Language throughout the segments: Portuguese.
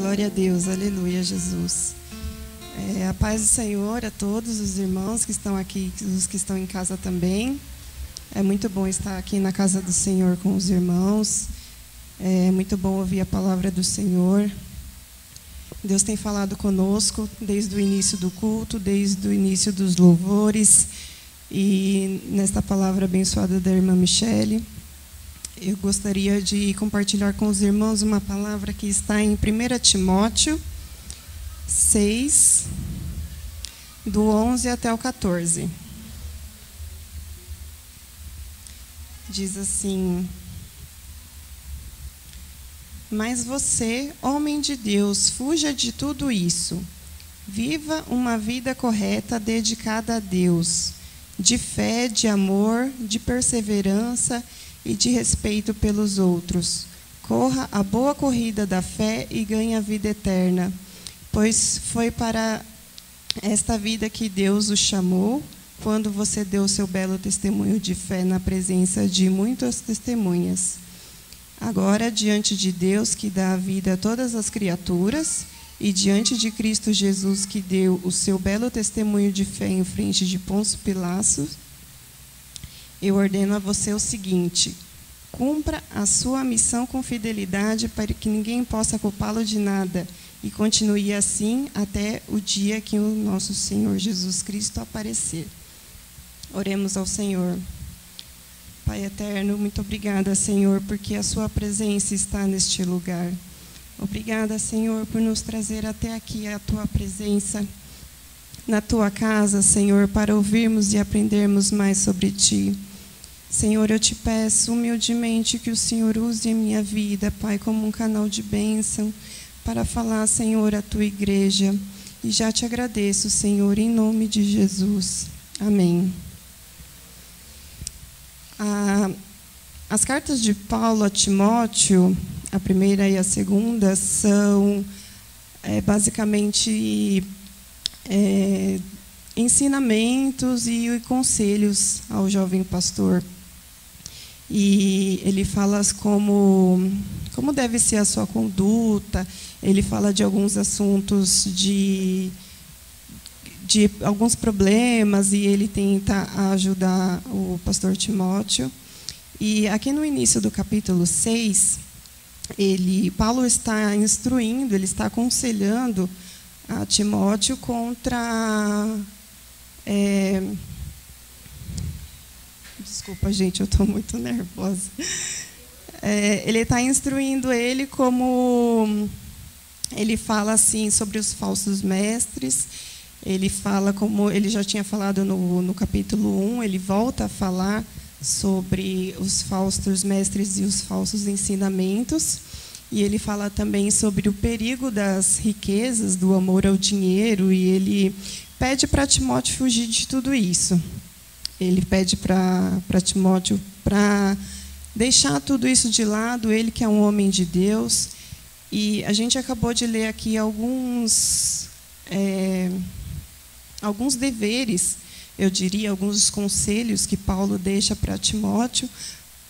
Glória a Deus, aleluia, Jesus. A paz do Senhor a todos os irmãos que estão aqui, os que estão em casa também. É muito bom estar aqui na casa do Senhor com os irmãos. É muito bom ouvir a palavra do Senhor. Deus tem falado conosco desde o início do culto, desde o início dos louvores. E nesta palavra abençoada da irmã Michele, eu gostaria de compartilhar com os irmãos uma palavra que está em 1 Timóteo 6, do 11 até o 14. Diz assim: Mas você, homem de Deus, fuja de tudo isso. Viva uma vida correta dedicada a Deus, de fé, de amor, de perseverança e de respeito pelos outros. Corra a boa corrida da fé e ganhe a vida eterna, pois foi para esta vida que Deus o chamou, quando você deu seu belo testemunho de fé na presença de muitas testemunhas. Agora, diante de Deus, que dá a vida a todas as criaturas, e diante de Cristo Jesus, que deu o seu belo testemunho de fé em frente de Pôncio Pilatos, eu ordeno a você o seguinte: cumpra a sua missão com fidelidade, para que ninguém possa culpá-lo de nada, e continue assim até o dia que o nosso Senhor Jesus Cristo aparecer. Oremos ao Senhor. Pai eterno, muito obrigada, Senhor, porque a sua presença está neste lugar. Obrigada, Senhor, por nos trazer até aqui a tua presença na tua casa, Senhor, para ouvirmos e aprendermos mais sobre ti. Senhor, eu te peço humildemente que o Senhor use a minha vida, Pai, como um canal de bênção para falar, Senhor, à tua igreja. E já te agradeço, Senhor, em nome de Jesus. Amém. As cartas de Paulo a Timóteo, a primeira e a segunda, são basicamente ensinamentos e conselhos ao jovem pastor. E ele fala como deve ser a sua conduta. Ele fala de alguns assuntos, de alguns problemas, e ele tenta ajudar o pastor Timóteo. E aqui no início do capítulo 6, Paulo está instruindo, ele está aconselhando a Timóteo contra... Desculpa, gente, eu estou muito nervosa. Ele está instruindo ele como... Ele fala assim sobre os falsos mestres. Ele fala, como ele já tinha falado no capítulo 1, ele volta a falar sobre os falsos mestres e os falsos ensinamentos. E ele fala também sobre o perigo das riquezas, do amor ao dinheiro, e ele pede para Timóteo fugir de tudo isso. Ele pede para Timóteo para deixar tudo isso de lado, ele que é um homem de Deus. E a gente acabou de ler aqui alguns deveres, eu diria, alguns conselhos que Paulo deixa para Timóteo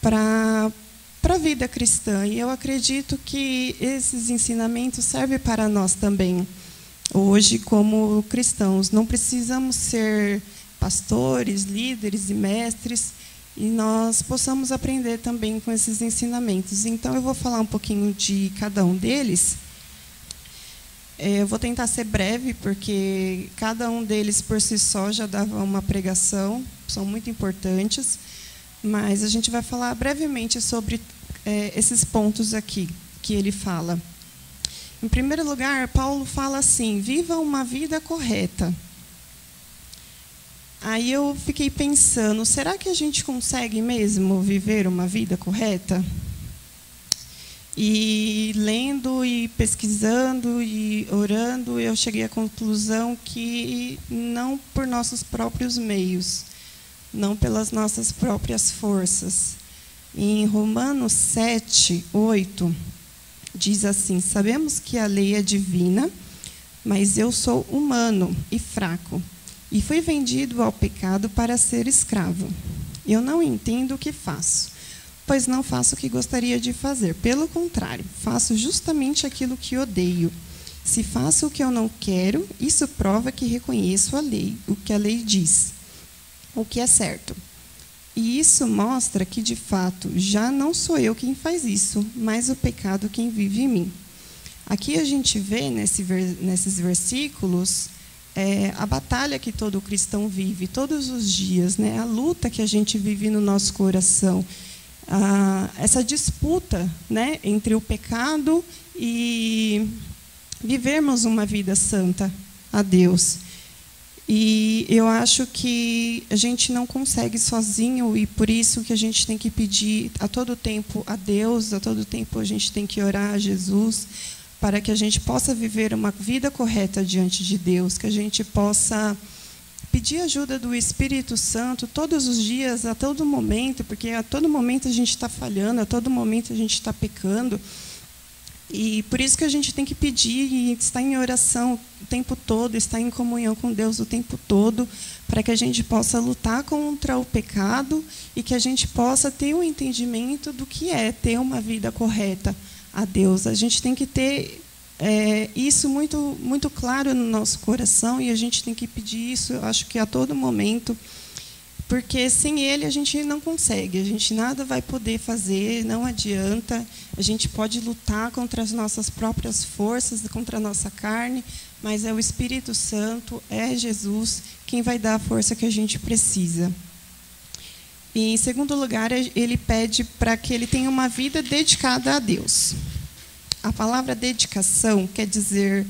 para a vida cristã. E eu acredito que esses ensinamentos servem para nós também. Hoje, como cristãos, não precisamos ser pastores, líderes e mestres, e nós possamos aprender também com esses ensinamentos. Então, eu vou falar um pouquinho de cada um deles. Eu vou tentar ser breve, porque cada um deles, por si só, já dava uma pregação, são muito importantes, mas a gente vai falar brevemente sobre esses pontos aqui que ele fala. Em primeiro lugar, Paulo fala assim: viva uma vida correta. Aí eu fiquei pensando, será que a gente consegue mesmo viver uma vida correta? E lendo e pesquisando e orando, eu cheguei à conclusão que não por nossos próprios meios, não pelas nossas próprias forças. Em Romanos 7, 8, diz assim: sabemos que a lei é divina, mas eu sou humano e fraco, e fui vendido ao pecado para ser escravo. Eu não entendo o que faço, pois não faço o que gostaria de fazer. Pelo contrário, faço justamente aquilo que odeio. Se faço o que eu não quero, isso prova que reconheço a lei, o que a lei diz, o que é certo. E isso mostra que, de fato, já não sou eu quem faz isso, mas o pecado quem vive em mim. Aqui a gente vê, nesses versículos, a batalha que todo cristão vive todos os dias, né? A luta que a gente vive no nosso coração, essa disputa, né, entre o pecado e vivermos uma vida santa a Deus. E eu acho que a gente não consegue sozinho, e por isso que a gente tem que pedir a todo tempo a Deus, a todo tempo a gente tem que orar a Jesus, para que a gente possa viver uma vida correta diante de Deus, que a gente possa pedir ajuda do Espírito Santo todos os dias, a todo momento, porque a todo momento a gente está falhando, a todo momento a gente está pecando. E por isso que a gente tem que pedir e estar em oração o tempo todo, estar em comunhão com Deus o tempo todo, para que a gente possa lutar contra o pecado e que a gente possa ter um entendimento do que é ter uma vida correta a Deus. A gente tem que ter isso muito, muito claro no nosso coração, e a gente tem que pedir isso, eu acho que a todo momento, porque sem Ele a gente não consegue, a gente nada vai poder fazer, não adianta. A gente pode lutar contra as nossas próprias forças, contra a nossa carne, mas é o Espírito Santo, é Jesus, quem vai dar a força que a gente precisa. E, em segundo lugar, ele pede para que ele tenha uma vida dedicada a Deus. A palavra dedicação quer dizer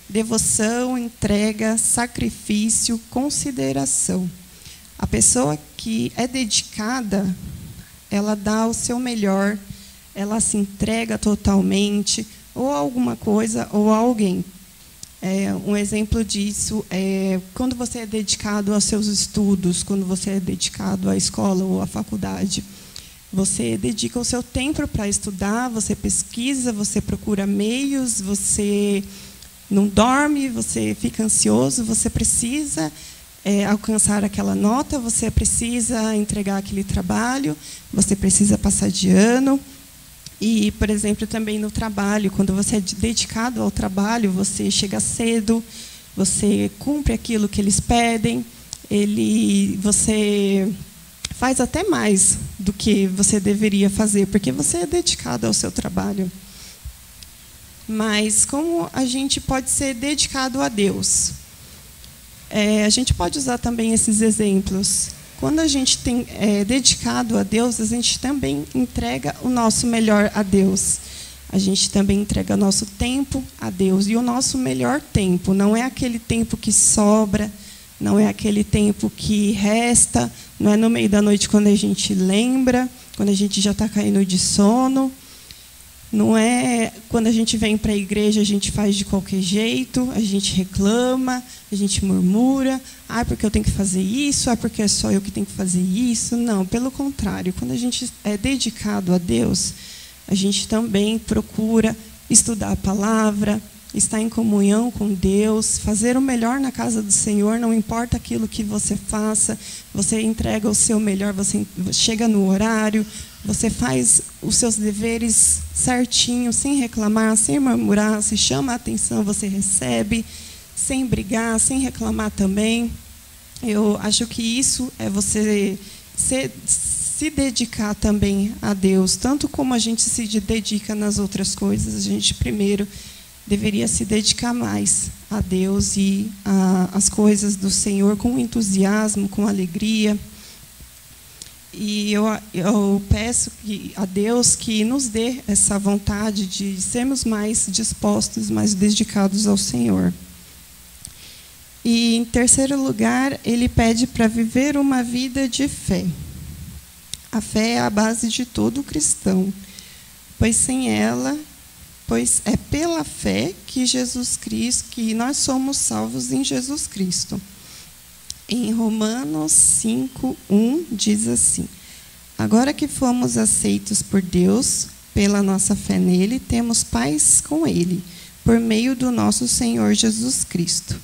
devoção, entrega, sacrifício, consideração. A pessoa que é dedicada, ela dá o seu melhor, ela se entrega totalmente, ou a alguma coisa, ou a alguém. Um exemplo disso é quando você é dedicado aos seus estudos, quando você é dedicado à escola ou à faculdade. Você dedica o seu tempo para estudar, você pesquisa, você procura meios, você não dorme, você fica ansioso, você precisa alcançar aquela nota, você precisa entregar aquele trabalho, você precisa passar de ano. E, por exemplo, também no trabalho, quando você é dedicado ao trabalho, você chega cedo, você cumpre aquilo que eles pedem, você faz até mais do que você deveria fazer, porque você é dedicado ao seu trabalho. Mas como a gente pode ser dedicado a Deus? A gente pode usar também esses exemplos. Quando a gente é dedicado a Deus, a gente também entrega o nosso melhor a Deus. A gente também entrega o nosso tempo a Deus. E o nosso melhor tempo não é aquele tempo que sobra, não é aquele tempo que resta, não é no meio da noite quando a gente lembra, quando a gente já está caindo de sono. Não é quando a gente vem para a igreja, a gente faz de qualquer jeito, a gente reclama, a gente murmura, porque eu tenho que fazer isso, porque é só eu que tenho que fazer isso. Não, pelo contrário, quando a gente é dedicado a Deus, a gente também procura estudar a palavra, estar em comunhão com Deus, fazer o melhor na casa do Senhor, não importa aquilo que você faça, você entrega o seu melhor, você chega no horário, você faz os seus deveres certinho, sem reclamar, sem murmurar, se chama a atenção, você recebe, sem brigar, sem reclamar também. Eu acho que isso é você se dedicar também a Deus, tanto como a gente se dedica nas outras coisas, a gente primeiro deveria se dedicar mais a Deus e às coisas do Senhor com entusiasmo, com alegria. E eu peço a Deus que nos dê essa vontade de sermos mais dispostos, mais dedicados ao Senhor. E, em terceiro lugar, ele pede para viver uma vida de fé. A fé é a base de todo cristão, pois é pela fé que que nós somos salvos em Jesus Cristo. Em Romanos 5:1 diz assim: agora que fomos aceitos por Deus, pela nossa fé nele, temos paz com ele, por meio do nosso Senhor Jesus Cristo.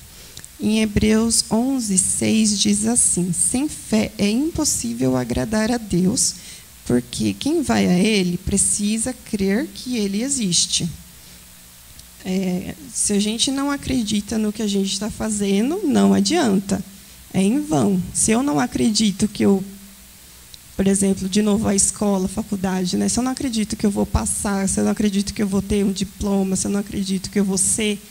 Em Hebreus 11:6 diz assim: sem fé é impossível agradar a Deus, Porque quem vai a Ele precisa crer que Ele existe. Se a gente não acredita no que a gente está fazendo, não adianta. É em vão. Se eu não acredito que eu, por exemplo, de novo a escola, a faculdade, né? Se eu não acredito que eu vou passar, se eu não acredito que eu vou ter um diploma, se eu não acredito que eu vou ser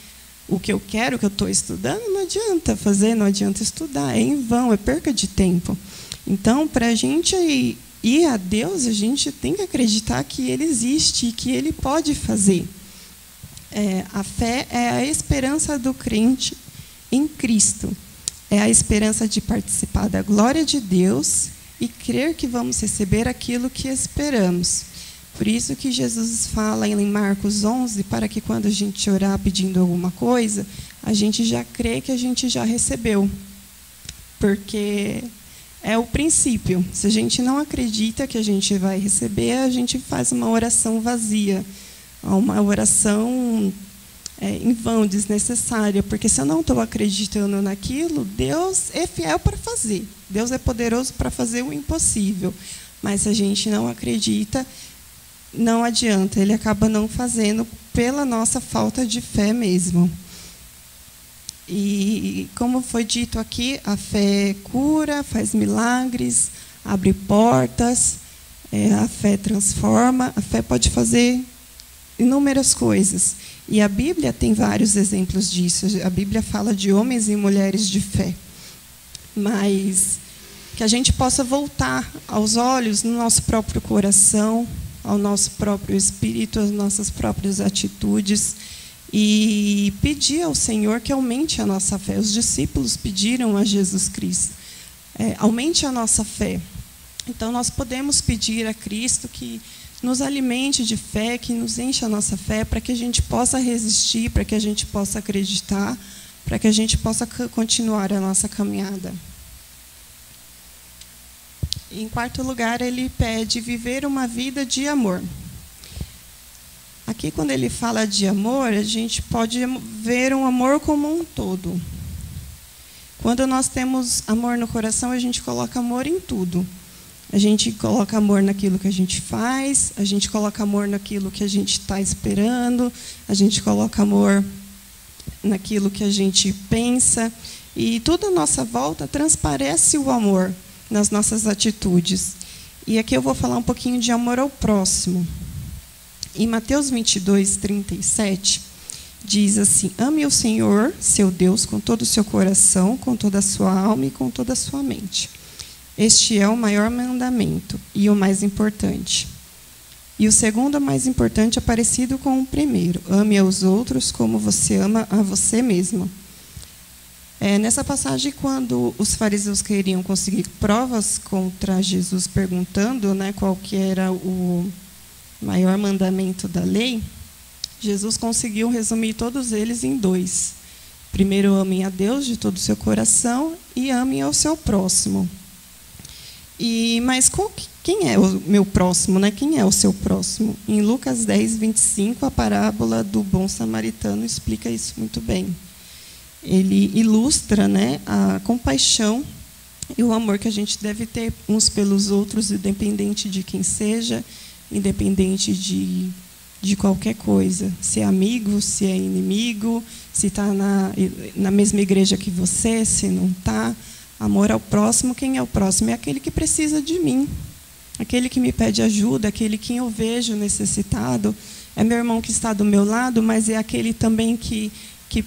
o que eu quero, que eu estou estudando, não adianta fazer, não adianta estudar. É em vão, é perca de tempo. Então, para a gente ir a Deus, a gente tem que acreditar que Ele existe e que Ele pode fazer. A fé é a esperança do crente em Cristo. É a esperança de participar da glória de Deus e crer que vamos receber aquilo que esperamos. Por isso que Jesus fala em Marcos 11, para que quando a gente orar pedindo alguma coisa, a gente já crê que a gente já recebeu. Porque é o princípio. Se a gente não acredita que a gente vai receber, a gente faz uma oração vazia. Uma oração em vão, desnecessária, porque se eu não estou acreditando naquilo, Deus é fiel para fazer. Deus é poderoso para fazer o impossível. Mas se a gente não acredita, não adianta, Ele acaba não fazendo pela nossa falta de fé mesmo. E como foi dito aqui, a fé cura, faz milagres, abre portas, a fé transforma, a fé pode fazer inúmeras coisas. E a Bíblia tem vários exemplos disso. A Bíblia fala de homens e mulheres de fé. Mas que a gente possa voltar aos olhos no nosso próprio coração, ao nosso próprio espírito, às nossas próprias atitudes, e pedir ao Senhor que aumente a nossa fé. Os discípulos pediram a Jesus Cristo, aumente a nossa fé. Então, nós podemos pedir a Cristo que nos alimente de fé, que nos encha a nossa fé, para que a gente possa resistir, para que a gente possa acreditar, para que a gente possa continuar a nossa caminhada. Em quarto lugar, ele pede viver uma vida de amor. Aqui, quando ele fala de amor, a gente pode ver um amor como um todo. Quando nós temos amor no coração, a gente coloca amor em tudo. A gente coloca amor naquilo que a gente faz, a gente coloca amor naquilo que a gente está esperando, a gente coloca amor naquilo que a gente pensa. E tudo à nossa volta transparece o amor nas nossas atitudes. E aqui eu vou falar um pouquinho de amor ao próximo. Em Mateus 22, 37, diz assim: ame o Senhor, seu Deus, com todo o seu coração, com toda a sua alma e com toda a sua mente. Este é o maior mandamento e o mais importante. E o segundo mais importante é parecido com o primeiro: ame aos outros como você ama a você mesmo. Nessa passagem, quando os fariseus queriam conseguir provas contra Jesus, perguntando, qual que era o maior mandamento da lei, Jesus conseguiu resumir todos eles em dois. Primeiro, amem a Deus de todo o seu coração e amem ao seu próximo. Mas quem é o meu próximo? Quem é o seu próximo? Em Lucas 10, 25, a parábola do bom samaritano explica isso muito bem. Ele ilustra a compaixão e o amor que a gente deve ter uns pelos outros, independente de quem seja, independente de qualquer coisa. Se é amigo, se é inimigo, se está na mesma igreja que você, se não está. Amor ao próximo. Quem é o próximo? É aquele que precisa de mim, aquele que me pede ajuda, aquele que eu vejo necessitado. É meu irmão que está do meu lado, mas é aquele também que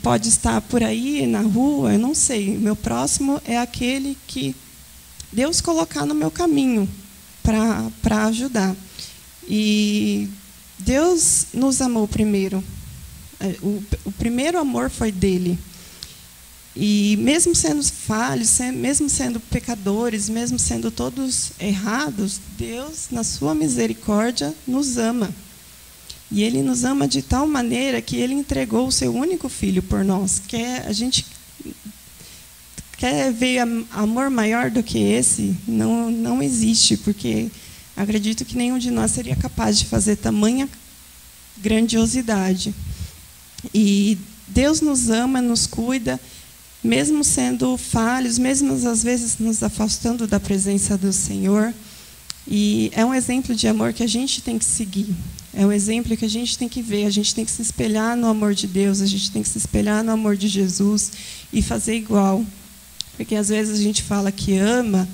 pode estar por aí na rua, eu não sei. Meu próximo é aquele que Deus colocar no meu caminho para ajudar. E Deus nos amou primeiro. O primeiro amor foi dele. E mesmo sendo falhos, mesmo sendo pecadores, mesmo sendo todos errados, Deus, na sua misericórdia, nos ama. E Ele nos ama de tal maneira que Ele entregou o seu único filho por nós. A gente quer ver amor maior do que esse? Não existe, porque acredito que nenhum de nós seria capaz de fazer tamanha grandiosidade. E Deus nos ama, nos cuida, mesmo sendo falhos, mesmo às vezes nos afastando da presença do Senhor. E é um exemplo de amor que a gente tem que seguir. É um exemplo que a gente tem que ver. A gente tem que se espelhar no amor de Deus. A gente tem que se espelhar no amor de Jesus e fazer igual. Porque às vezes a gente fala que ama,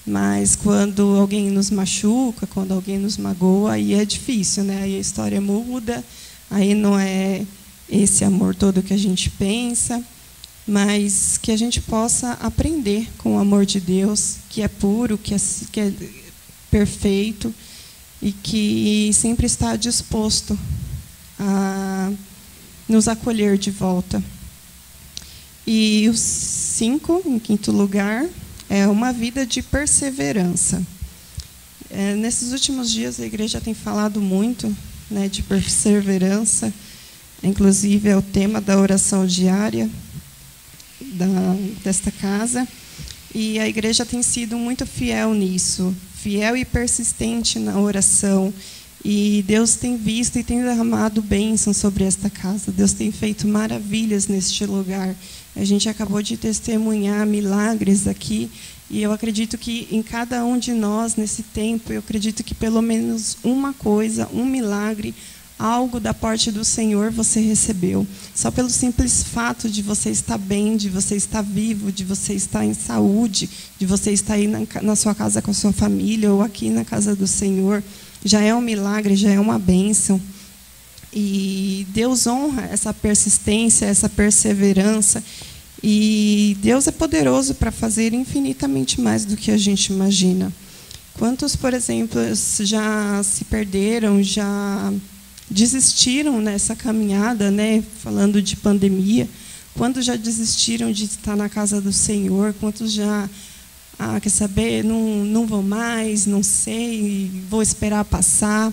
mas quando alguém nos machuca, quando alguém nos magoa, aí é difícil, né? Aí a história muda, aí não é esse amor todo que a gente pensa, mas que a gente possa aprender com o amor de Deus, que é puro, que é perfeito e que sempre está disposto a nos acolher de volta. E o 5, em quinto lugar, é uma vida de perseverança. Nesses últimos dias, a igreja tem falado muito, né, de perseverança. Inclusive, é o tema da oração diária desta casa. E a igreja tem sido muito fiel nisso, fiel e persistente na oração. E Deus tem visto e tem derramado bênção sobre esta casa. Deus tem feito maravilhas neste lugar. A gente acabou de testemunhar milagres aqui. E eu acredito que em cada um de nós, nesse tempo, eu acredito que pelo menos uma coisa, um milagre, algo da parte do Senhor você recebeu. Só pelo simples fato de você estar bem, de você estar vivo, de você estar em saúde, de você estar aí na sua casa com a sua família ou aqui na casa do Senhor, já é um milagre, já é uma bênção. E Deus honra essa persistência, essa perseverança. E Deus é poderoso para fazer infinitamente mais do que a gente imagina. Quantos, por exemplo, já se perderam, já desistiram nessa caminhada, né? Falando de pandemia. Quantos já desistiram de estar na casa do Senhor? Quantos já... quer saber, não vou mais, não sei, vou esperar passar.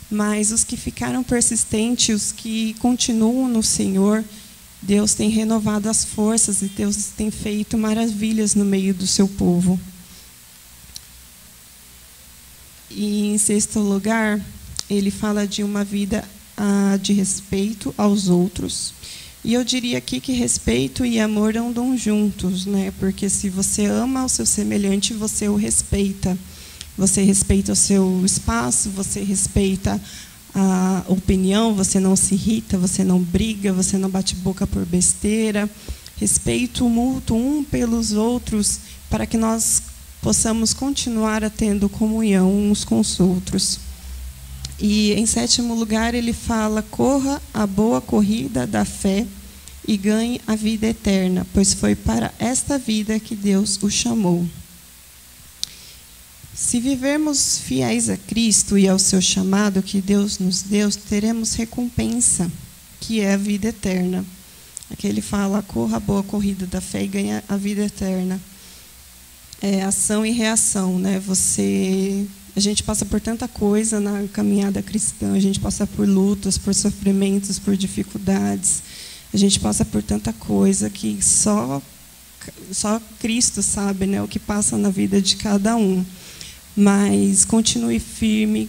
Mas os que ficaram persistentes, os que continuam no Senhor, Deus tem renovado as forças e Deus tem feito maravilhas no meio do seu povo. E, em sexto lugar, ele fala de uma vida de respeito aos outros. E eu diria aqui que respeito e amor andam juntos, né? Porque se você ama o seu semelhante, você o respeita. Você respeita o seu espaço, você respeita a opinião, você não se irrita, você não briga, você não bate boca por besteira. Respeito mútuo um pelos outros para que nós possamos continuar tendo comunhão uns com os outros. E, em sétimo lugar, ele fala: corra a boa corrida da fé e ganhe a vida eterna, pois foi para esta vida que Deus o chamou. Se vivermos fiéis a Cristo e ao seu chamado que Deus nos deu, teremos recompensa, que é a vida eterna. Aqui ele fala: corra a boa corrida da fé e ganhe a vida eterna. É ação e reação, né? A gente passa por tanta coisa na caminhada cristã, a gente passa por lutas, por sofrimentos, por dificuldades, a gente passa por tanta coisa que só Cristo sabe, né, o que passa na vida de cada um. Mas continue firme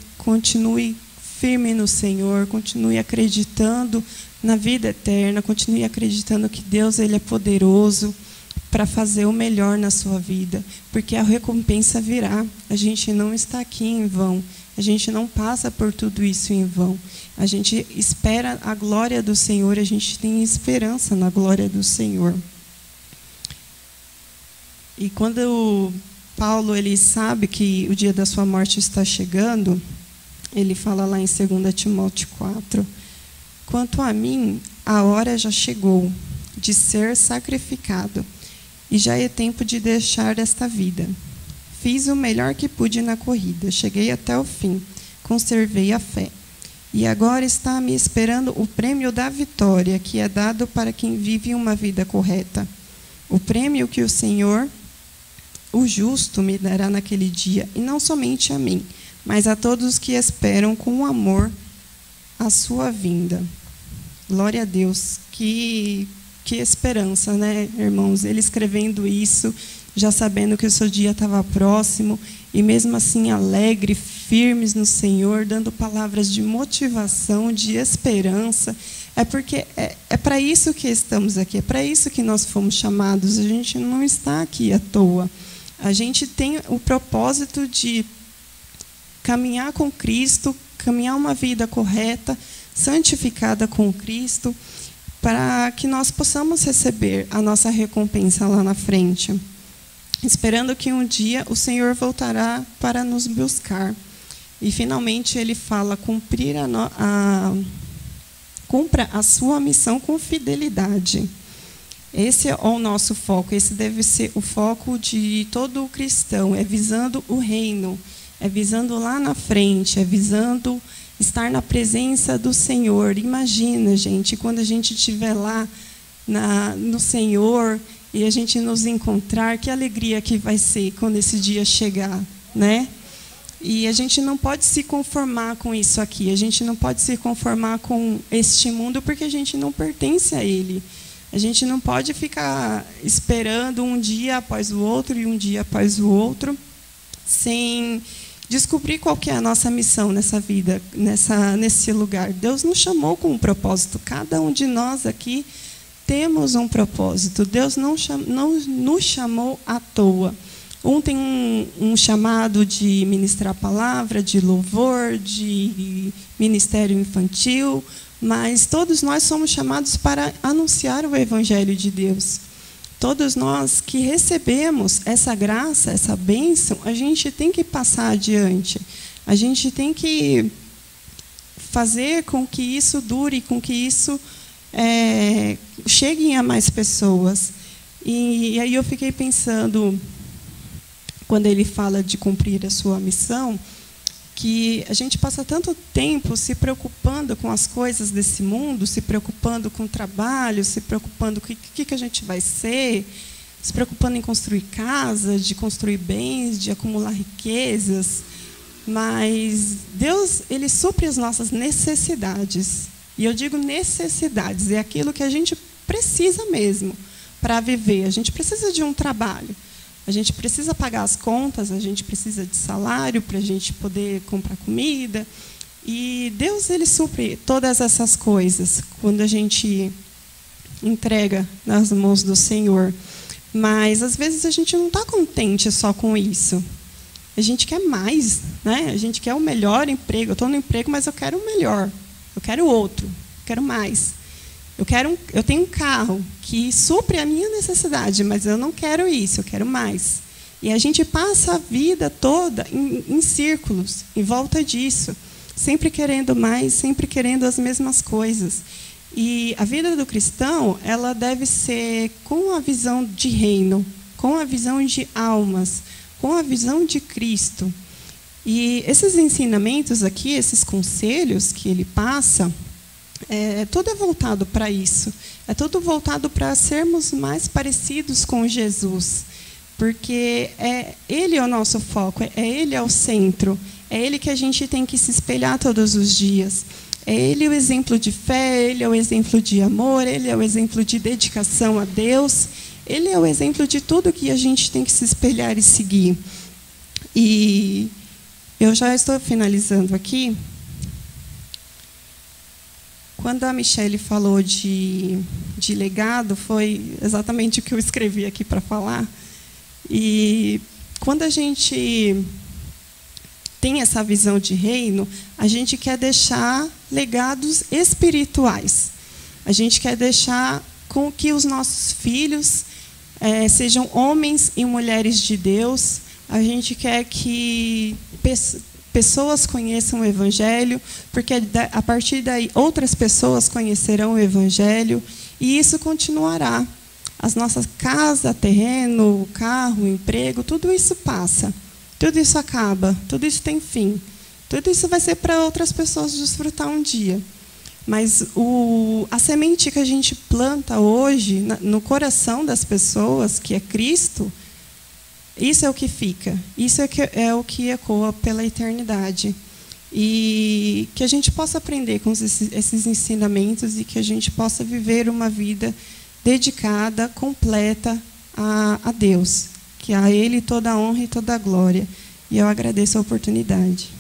no Senhor, continue acreditando na vida eterna, continue acreditando que Deus ele é poderoso para fazer o melhor na sua vida, porque a recompensa virá. A gente não está aqui em vão, a gente não passa por tudo isso em vão. A gente espera a glória do Senhor, a gente tem esperança na glória do Senhor. E quando Paulo ele sabe que o dia da sua morte está chegando, ele fala lá em 2 Timóteo 4, quanto a mim, a hora já chegou de ser sacrificado, e já é tempo de deixar esta vida. Fiz o melhor que pude na corrida, cheguei até o fim, conservei a fé. E agora está me esperando o prêmio da vitória, que é dado para quem vive uma vida correta. O prêmio que o Senhor, o justo, me dará naquele dia, e não somente a mim, mas a todos que esperam com amor a sua vinda. Glória a Deus. Que esperança, né, irmãos? Ele escrevendo isso, já sabendo que o seu dia estava próximo, e mesmo assim alegre, firmes no Senhor, dando palavras de motivação, de esperança. É porque é para isso que estamos aqui, é para isso que nós fomos chamados. A gente não está aqui à toa. A gente tem o propósito de caminhar com Cristo, caminhar uma vida correta, santificada com Cristo, para que nós possamos receber a nossa recompensa lá na frente, esperando que um dia o Senhor voltará para nos buscar. E finalmente ele fala: cumpra a sua missão com fidelidade. Esse é o nosso foco, esse deve ser o foco de todo cristão, é visando o reino, é visando lá na frente, é visando estar na presença do Senhor. Imagina, gente, quando a gente estiver lá no Senhor e a gente nos encontrar, que alegria que vai ser quando esse dia chegar, né? E a gente não pode se conformar com isso aqui, a gente não pode se conformar com este mundo, porque a gente não pertence a ele. A gente não pode ficar esperando um dia após o outro e um dia após o outro, sem descobrir qual que é a nossa missão nessa vida, nesse lugar. Deus nos chamou com um propósito. Cada um de nós aqui temos um propósito. Deus não nos chamou à toa. Um tem um chamado de ministrar a palavra, de louvor, de ministério infantil, mas todos nós somos chamados para anunciar o Evangelho de Deus. Todos nós que recebemos essa graça, essa bênção, a gente tem que passar adiante. A gente tem que fazer com que isso dure, com que isso chegue a mais pessoas. E aí eu fiquei pensando, quando ele fala de cumprir a sua missão, que a gente passa tanto tempo se preocupando com as coisas desse mundo, se preocupando com o trabalho, se preocupando com o que a gente vai ser, se preocupando em construir casa, de construir bens, de acumular riquezas. Mas Deus, ele supre as nossas necessidades. E eu digo necessidades, é aquilo que a gente precisa mesmo para viver. A gente precisa de um trabalho. A gente precisa pagar as contas, a gente precisa de salário para a gente poder comprar comida. E Deus, ele supre todas essas coisas quando a gente entrega nas mãos do Senhor. Mas, às vezes, a gente não está contente só com isso. A gente quer mais, né? A gente quer o melhor emprego. Eu estou no emprego, mas eu quero o melhor. Eu quero outro, eu quero mais. Eu tenho um carro que supre a minha necessidade, mas eu não quero isso, eu quero mais. E a gente passa a vida toda em círculos, em volta disso, sempre querendo mais, sempre querendo as mesmas coisas. E a vida do cristão, ela deve ser com a visão de reino, com a visão de almas, com a visão de Cristo. E esses ensinamentos aqui, esses conselhos que ele passa, tudo é voltado para isso. É tudo voltado para sermos mais parecidos com Jesus. Porque Ele é o nosso foco, Ele é o centro. É Ele que a gente tem que se espelhar todos os dias. É Ele o exemplo de fé, Ele é o exemplo de amor, Ele é o exemplo de dedicação a Deus. Ele é o exemplo de tudo que a gente tem que se espelhar e seguir. E eu já estou finalizando aqui. Quando a Michele falou de legado, foi exatamente o que eu escrevi aqui para falar. E quando a gente tem essa visão de reino, a gente quer deixar legados espirituais. A gente quer deixar com que os nossos filhos sejam homens e mulheres de Deus. A gente quer que pessoas conheçam o Evangelho, porque a partir daí outras pessoas conhecerão o Evangelho, e isso continuará. As nossas casas, terreno, o carro, o emprego, tudo isso passa, tudo isso acaba, tudo isso tem fim. Tudo isso vai ser para outras pessoas desfrutar um dia. Mas a semente que a gente planta hoje no coração das pessoas, que é Cristo, isso é o que fica, isso é o que ecoa pela eternidade. E que a gente possa aprender com esses ensinamentos e que a gente possa viver uma vida dedicada, completa a Deus. Que a Ele toda a honra e toda a glória. E eu agradeço a oportunidade.